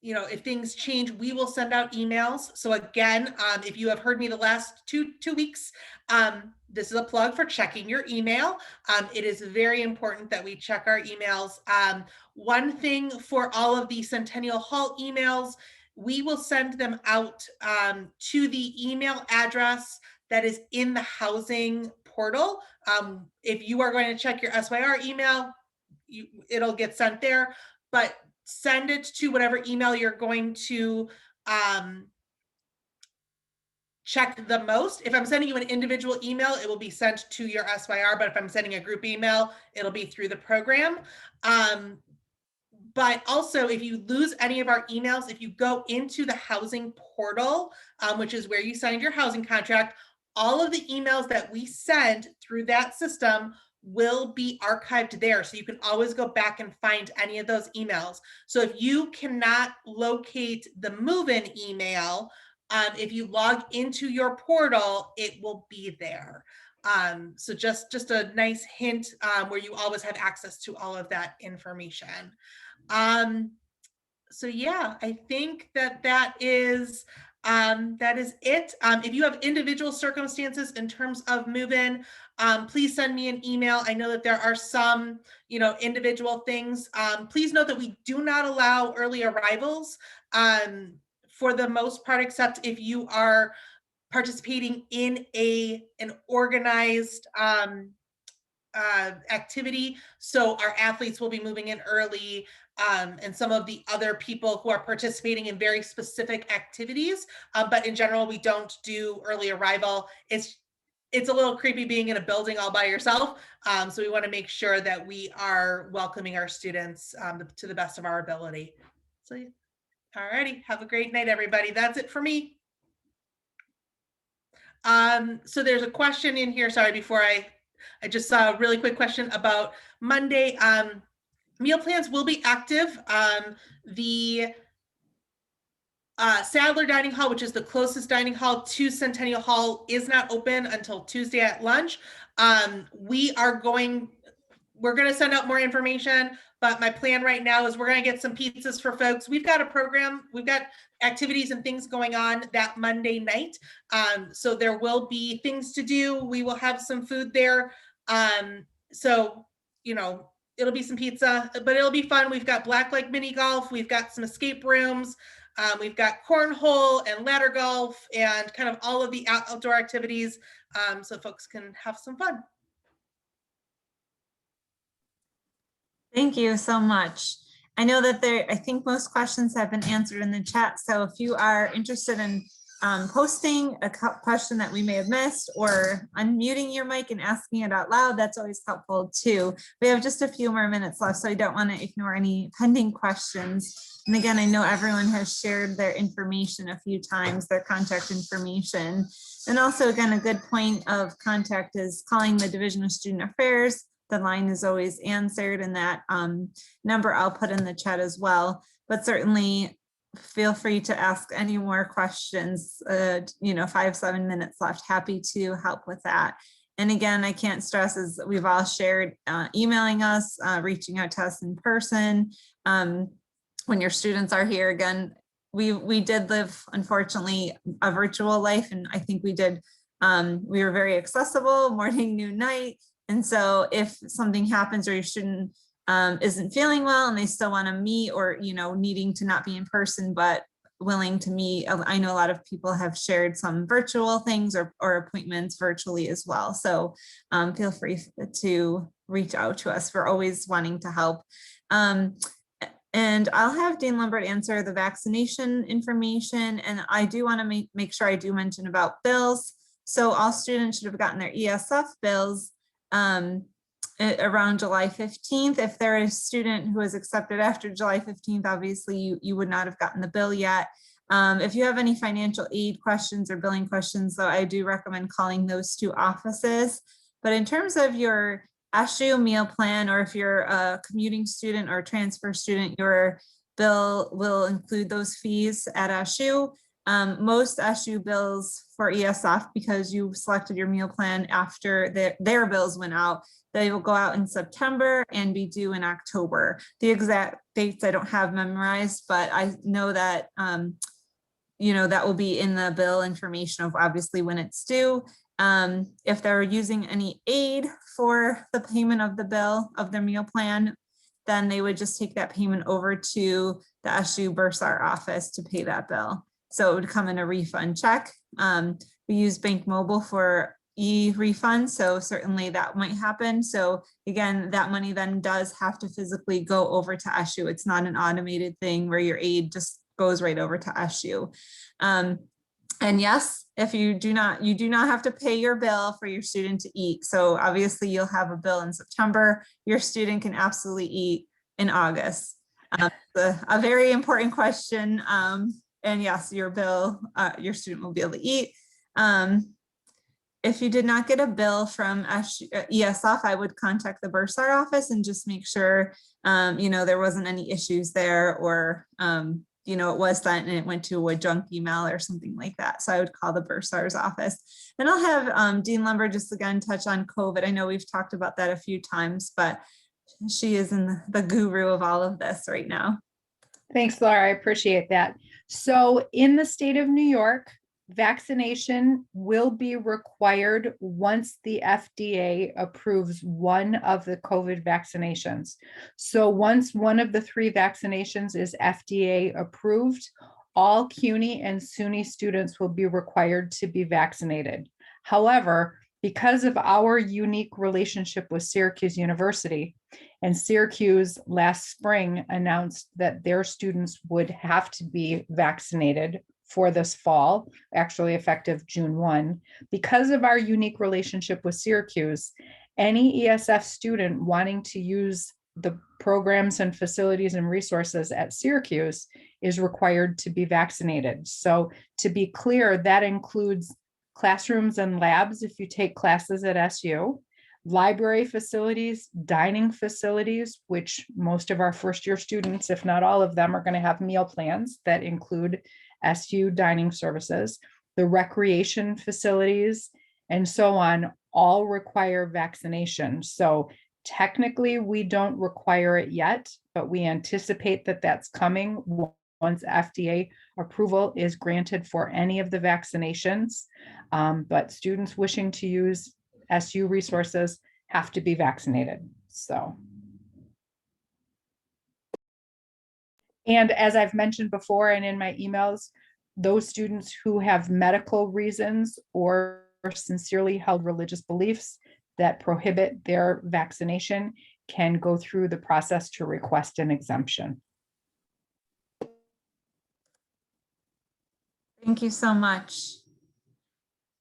if things change, we will send out emails. So again, if you have heard me the last two weeks, this is a plug for checking your email. It is very important that we check our emails. One thing for all of the Centennial Hall emails, we will send them out to the email address that is in the housing portal. If you are going to check your SYR email, it'll get sent there, but send it to whatever email you're going to check the most. If I'm sending you an individual email, it will be sent to your SYR, but if I'm sending a group email, it'll be through the program. But also, if you lose any of our emails, if you go into the housing portal, which is where you signed your housing contract, all of the emails that we send through that system will be archived there. So you can always go back and find any of those emails. So if you cannot locate the move-in email, if you log into your portal, it will be there. So just a nice hint where you always have access to all of that information. So yeah, I think that is it. If you have individual circumstances in terms of move-in, please send me an email. I know that there are some, individual things. Please note that we do not allow early arrivals for the most part, except if you are participating in an organized activity. So our athletes will be moving in early, and some of the other people who are participating in very specific activities. But in general, we don't do early arrival. It's a little creepy being in a building all by yourself. So we want to make sure that we are welcoming our students to the best of our ability. So, all righty. Have a great night, everybody. That's it for me. So there's a question in here. Sorry, before I just saw a really quick question about Monday. Meal plans will be active. The Sadler Dining Hall, which is the closest dining hall to Centennial Hall, is not open until Tuesday at lunch. We're going to send out more information, but my plan right now is we're going to get some pizzas for folks. We've got a program, we've got activities and things going on that Monday night. So there will be things to do. We will have some food there. So, you know, it'll be some pizza, but it'll be fun. We've got Blackleg mini golf. We've got some escape rooms. We've got cornhole and ladder golf and kind of all of the outdoor activities, so folks can have some fun. Thank you so much. I know that I think most questions have been answered in the chat. So if you are interested in posting a question that we may have missed or unmuting your mic and asking it out loud, that's always helpful too. We have just a few more minutes left, so I don't want to ignore any pending questions. And again, I know everyone has shared their information a few times, their contact information. And also, again, a good point of contact is calling the Division of Student Affairs. The line is always answered, and that number I'll put in the chat as well. But certainly feel free to ask any more questions. 5-7 minutes left. Happy to help with that. And again, I can't stress, as we've all shared, emailing us, reaching out to us in person. When your students are here, again, we did live, unfortunately, a virtual life, and I think we did. We were very accessible, morning, noon, night. And so if something happens or your student isn't feeling well and they still want to meet, or, needing to not be in person, but willing to meet, I know a lot of people have shared some virtual things or appointments virtually as well. So feel free to reach out to us. We're always wanting to help. And I'll have Dean Lumbert answer the vaccination information. And I do want to make sure I do mention about bills. So all students should have gotten their ESF bills around July 15th. If there is a student who is accepted after July 15th, obviously you would not have gotten the bill yet. If you have any financial aid questions or billing questions, though, I do recommend calling those two offices. But in terms of your SU meal plan, or if you're a commuting student or transfer student, your bill will include those fees at SU. Most SU bills for ESF, because you selected your meal plan after their bills went out, they will go out in September and be due in October. The exact dates I don't have memorized, but I know that that will be in the bill information of obviously when it's due. If they're using any aid for the payment of the bill of their meal plan, then they would just take that payment over to the SU Bursar office to pay that bill. So it would come in a refund check. We use Bank Mobile for e-refund, so certainly that might happen. So again, that money then does have to physically go over to SU. It's not an automated thing where your aid just goes right over to SU. And yes, if you do not have to pay your bill for your student to eat. So obviously you'll have a bill in September. Your student can absolutely eat in August. A very important question. And yes, your bill, your student will be able to eat. If you did not get a bill from ESF, I would contact the Bursar office and just make sure, there wasn't any issues there, or, it was sent and it went to a junk email or something like that. So I would call the Bursar's office. And I'll have Dean Lumber just again touch on COVID. I know we've talked about that a few times, but she is the guru of all of this right now. Thanks, Laura. I appreciate that. So in the state of New York, vaccination will be required once the FDA approves one of the COVID vaccinations. So once one of the 3 vaccinations is FDA approved, all CUNY and SUNY students will be required to be vaccinated. However, Because of our unique relationship with Syracuse University, and Syracuse last spring announced that their students would have to be vaccinated for this fall, actually effective June 1. Because of our unique relationship with Syracuse, any ESF student wanting to use the programs and facilities and resources at Syracuse is required to be vaccinated. So to be clear, that includes classrooms and labs if you take classes at SU, library facilities, dining facilities, which most of our first year students, if not all of them, are going to have meal plans that include SU dining services, the recreation facilities, and so on, all require vaccination. So technically, we don't require it yet, but we anticipate that that's coming once FDA approval is granted for any of the vaccinations. But students wishing to use SU resources have to be vaccinated. So. And as I've mentioned before, and in my emails, those students who have medical reasons or sincerely held religious beliefs that prohibit their vaccination can go through the process to request an exemption. Thank you so much.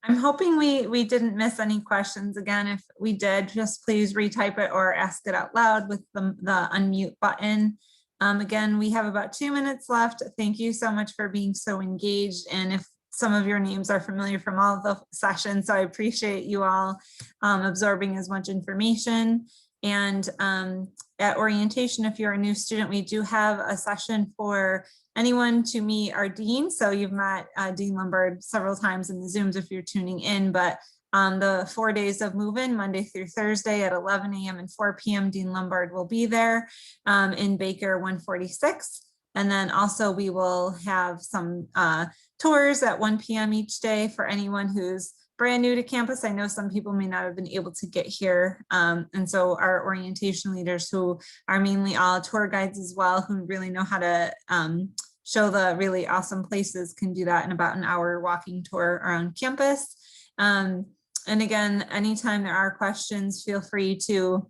I'm hoping we didn't miss any questions. Again, if we did, just please retype it or ask it out loud with the unmute button. Again, we have about 2 minutes left. Thank you so much for being so engaged. And if some of your names are familiar from all of the sessions, so I appreciate you all absorbing as much information. And at orientation, if you're a new student, we do have a session for anyone to meet our dean. So you've met Dean Lombard several times in the Zooms if you're tuning in, but the 4 days of move-in, Monday through Thursday at 11 a.m. and 4 p.m. Dean Lombard will be there in Baker 146. And then also we will have some tours at 1 p.m. each day for anyone who's brand new to campus. I know some people may not have been able to get here. And so our orientation leaders, who are mainly all tour guides as well, who really know how to show the really awesome places, can do that in about an hour walking tour around campus. And again, anytime there are questions, feel free to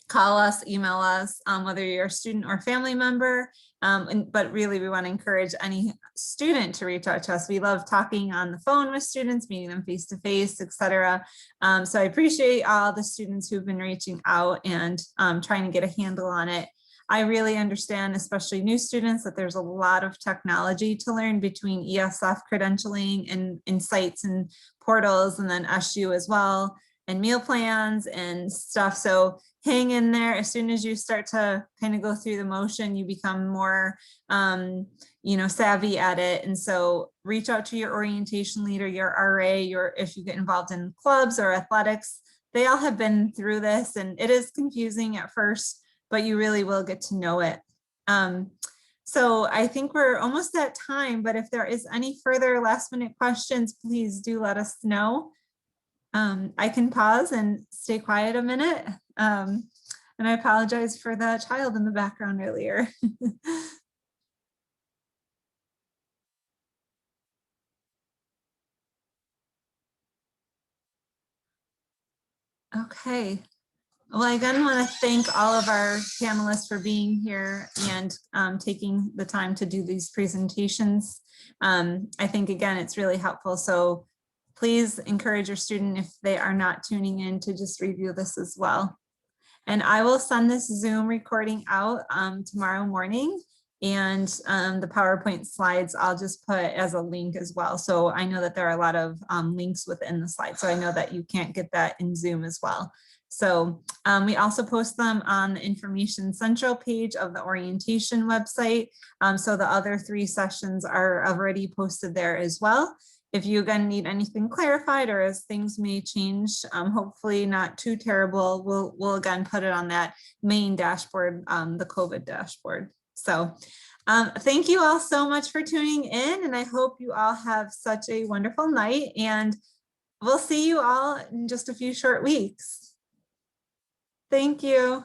call us, email us, whether you're a student or family member. But really, we want to encourage any student to reach out to us. We love talking on the phone with students, meeting them face to face, etc. So I appreciate all the students who've been reaching out and trying to get a handle on it. I really understand, especially new students, that there's a lot of technology to learn between ESF credentialing and sites and portals, and then SU as well, and meal plans and stuff. So hang in there. As soon as you start to kind of go through the motion, you become more savvy at it. And so reach out to your orientation leader, your RA, if you get involved in clubs or athletics. They all have been through this, and it is confusing at first, but you really will get to know it. So I think we're almost at time, but if there is any further last minute questions, please do let us know. I can pause and stay quiet a minute. And I apologize for the child in the background earlier. Okay. Well, I again want to thank all of our panelists for being here and taking the time to do these presentations. I think, again, it's really helpful. So please encourage your student, if they are not tuning in, to just review this as well. And I will send this Zoom recording out tomorrow morning, and the PowerPoint slides I'll just put as a link as well. So I know that there are a lot of links within the slide, so I know that you can't get that in Zoom as well. So we also post them on the Information Central page of the orientation website. So the other 3 sessions are already posted there as well. If you again need anything clarified, or as things may change, hopefully not too terrible, we'll again put it on that main dashboard, the COVID dashboard. So thank you all so much for tuning in, and I hope you all have such a wonderful night, and we'll see you all in just a few short weeks. Thank you.